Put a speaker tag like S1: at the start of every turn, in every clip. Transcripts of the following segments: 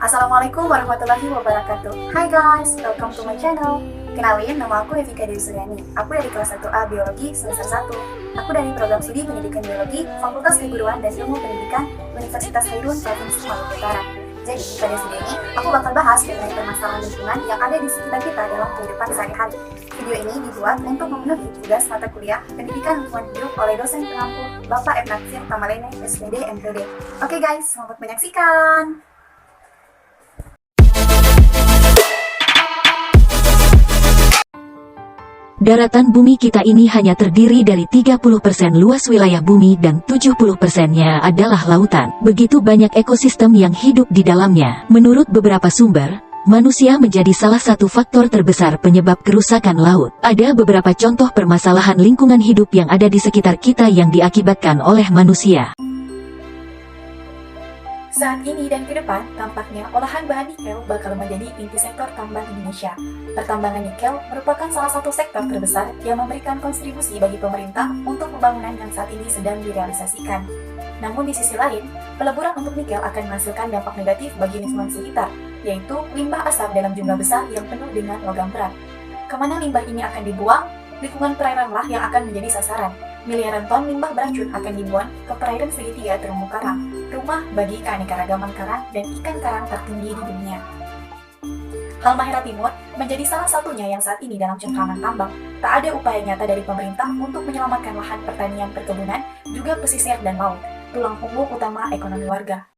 S1: Assalamualaikum warahmatullahi wabarakatuh. Hai guys, welcome to my channel. Kenalin, nama aku Evika Dewi Suryani. Aku dari kelas 1A Biologi semester 1. Aku dari program studi Pendidikan Biologi, Fakultas Keguruan dan Ilmu Pendidikan, Universitas Hairun, Provinsi Maluku Utara. Jadi, pada studi ini, aku bakal bahas mengenai permasalahan lingkungan yang ada di sekitar kita dalam kehidupan sehari-hari. Video ini dibuat untuk memenuhi tugas mata kuliah Pendidikan Lingkungan Hidup oleh dosen pengampu Bapak Natsir Tamalene, SPD, MPD. Oke guys, selamat menyaksikan!
S2: Daratan bumi kita ini hanya terdiri dari 30% luas wilayah bumi dan 70%-nya adalah lautan. Begitu banyak ekosistem yang hidup di dalamnya. Menurut beberapa sumber, manusia menjadi salah satu faktor terbesar penyebab kerusakan laut. Ada beberapa contoh permasalahan lingkungan hidup yang ada di sekitar kita yang diakibatkan oleh manusia.
S1: Saat ini dan ke depan, tampaknya olahan bahan nikel bakal menjadi inti sektor tambang Indonesia. Pertambangan nikel merupakan salah satu sektor terbesar yang memberikan kontribusi bagi pemerintah untuk pembangunan yang saat ini sedang direalisasikan. Namun di sisi lain, peleburan untuk nikel akan menghasilkan dampak negatif bagi lingkungan sekitar, yaitu limbah asap dalam jumlah besar yang penuh dengan logam berat. Kemana limbah ini akan dibuang? Lingkungan perairanlah yang akan menjadi sasaran. Miliaran ton limbah beracun akan dibuang ke perairan segitiga terumbu karang, rumah bagi keanekaragaman karang dan ikan karang tertinggi di dunia. Halmahera Timur menjadi salah satunya yang saat ini dalam cengkraman tambang. Tak ada upaya nyata dari pemerintah untuk menyelamatkan lahan pertanian perkebunan, juga pesisir dan laut, tulang punggung utama ekonomi warga.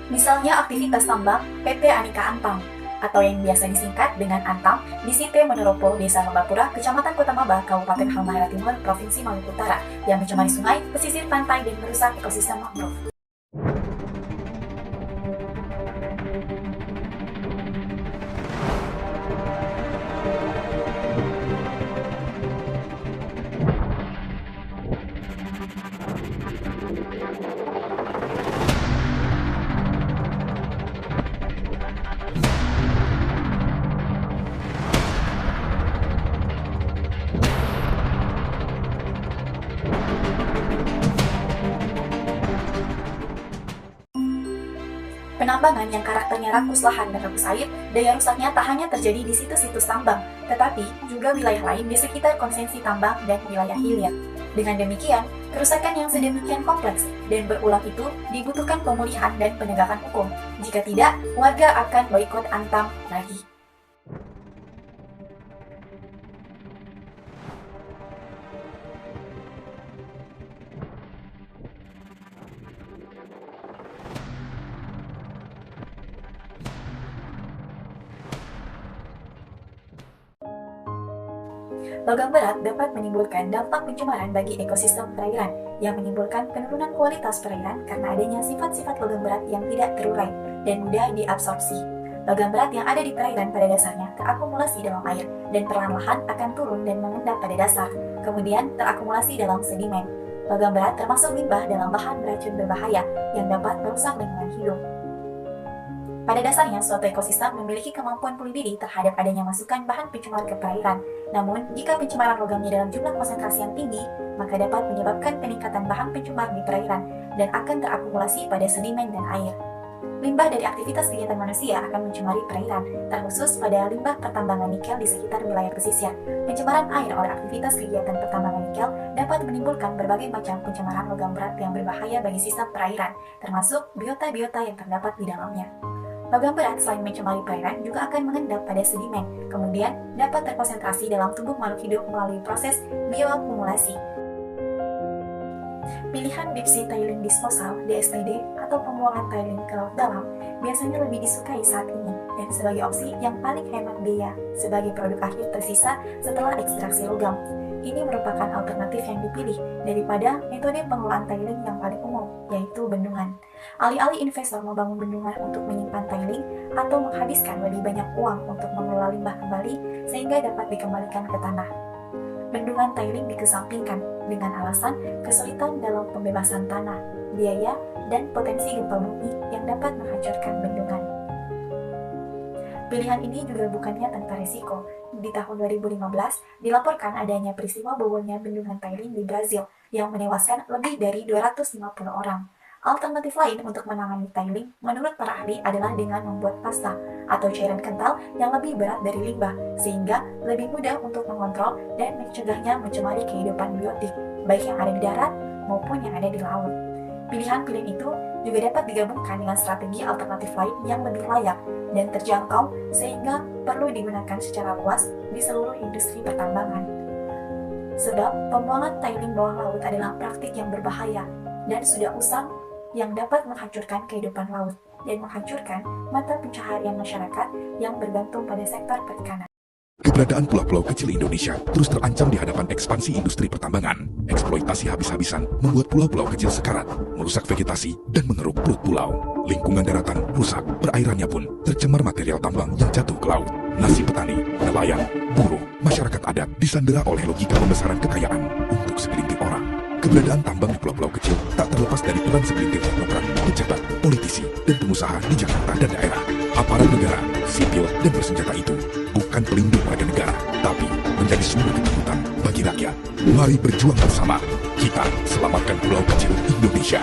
S1: Misalnya aktivitas tambang PT Anika Antang, atau yang biasa disingkat dengan Antang, di Site Moneropo, Desa Mabapura, Kecamatan Kota Maba, Kabupaten Halmahera Timur, Provinsi Maluku Utara, yang mencemari sungai, pesisir pantai, dan merusak ekosistem mangrove. Penambangan yang karakternya rakus lahan dan rakus air, daya rusaknya tak hanya terjadi di situs-situs tambang, tetapi juga wilayah lain di sekitar konsensi tambang dan wilayah hilir. Dengan demikian, kerusakan yang sedemikian kompleks dan berulang itu dibutuhkan pemulihan dan penegakan hukum. Jika tidak, warga akan boikot Antam lagi. Logam berat dapat menimbulkan dampak pencemaran bagi ekosistem perairan, yang menimbulkan penurunan kualitas perairan karena adanya sifat-sifat logam berat yang tidak terurai dan mudah diabsorpsi. Logam berat yang ada di perairan pada dasarnya terakumulasi dalam air dan perlahan-lahan akan turun dan mengendap pada dasar, kemudian terakumulasi dalam sedimen. Logam berat termasuk limbah dalam bahan beracun berbahaya yang dapat merusak lingkungan hidup. Pada dasarnya, suatu ekosistem memiliki kemampuan pulih diri terhadap adanya masukan bahan pencemar ke perairan. Namun, jika pencemaran logamnya dalam jumlah konsentrasi yang tinggi, maka dapat menyebabkan peningkatan bahan pencemar di perairan dan akan terakumulasi pada sedimen dan air. Limbah dari aktivitas kegiatan manusia akan mencemari perairan, terkhusus pada limbah pertambangan nikel di sekitar wilayah pesisir. Pencemaran air oleh aktivitas kegiatan pertambangan nikel dapat menimbulkan berbagai macam pencemaran logam berat yang berbahaya bagi sistem perairan, termasuk biota-biota yang terdapat di dalamnya. Logam berat selain mencemari perairan juga akan mengendap pada sedimen, kemudian dapat terkonsentrasi dalam tubuh makhluk hidup melalui proses bioakumulasi. Pilihan Deep Sea Tailing Disposal (DSTD) atau pembuangan tailing ke laut dalam biasanya lebih disukai saat ini dan sebagai opsi yang paling hemat biaya sebagai produk akhir tersisa setelah ekstraksi logam. Ini merupakan alternatif yang dipilih daripada metode pengelolaan tiling yang paling umum, yaitu bendungan. Alih-alih investor membangun bendungan untuk menyimpan tiling atau menghabiskan lebih banyak uang untuk mengelola limbah kembali sehingga dapat dikembalikan ke tanah. Bendungan tiling dikesampingkan dengan alasan kesulitan dalam pembebasan tanah, biaya, dan potensi gempa bumi yang dapat menghancurkan bendungan. Pilihan ini juga bukannya tanpa risiko. Di tahun 2015, dilaporkan adanya peristiwa bobolnya bendungan tiling di Brazil yang menewaskan lebih dari 250 orang. Alternatif lain untuk menangani tiling menurut para ahli adalah dengan membuat pasta atau cairan kental yang lebih berat dari limbah, sehingga lebih mudah untuk mengontrol dan mencegahnya mencemari kehidupan biotik, baik yang ada di darat maupun yang ada di laut. Pilihan-pilihan itu juga dapat digabungkan dengan strategi alternatif lain yang lebih layak dan terjangkau sehingga perlu digunakan secara luas di seluruh industri pertambangan. Sebab pembuangan tiling bawah laut adalah praktik yang berbahaya dan sudah usang yang dapat menghancurkan kehidupan laut dan menghancurkan mata pencaharian masyarakat yang bergantung pada sektor perikanan.
S3: Keberadaan pulau-pulau kecil Indonesia terus terancam di hadapan ekspansi industri pertambangan. Eksploitasi habis-habisan membuat pulau-pulau kecil sekarat, merusak vegetasi, dan mengeruk perut pulau. Lingkungan daratan rusak, perairannya pun tercemar material tambang yang jatuh ke laut. Nasib petani, nelayan, buruh, masyarakat adat disandera oleh logika pembesaran kekayaan untuk segelintir orang. Keberadaan tambang di pulau-pulau kecil tak terlepas dari peran segelintir teknokrat, pejabat, politisi, dan pengusaha di Jakarta dan daerah. Aparat negara, sipil, dan bersenjata itu bukan pelindung warga negara, tapi menjadi sumber ketakutan bagi rakyat. Mari berjuang bersama. Kita selamatkan pulau kecil Indonesia.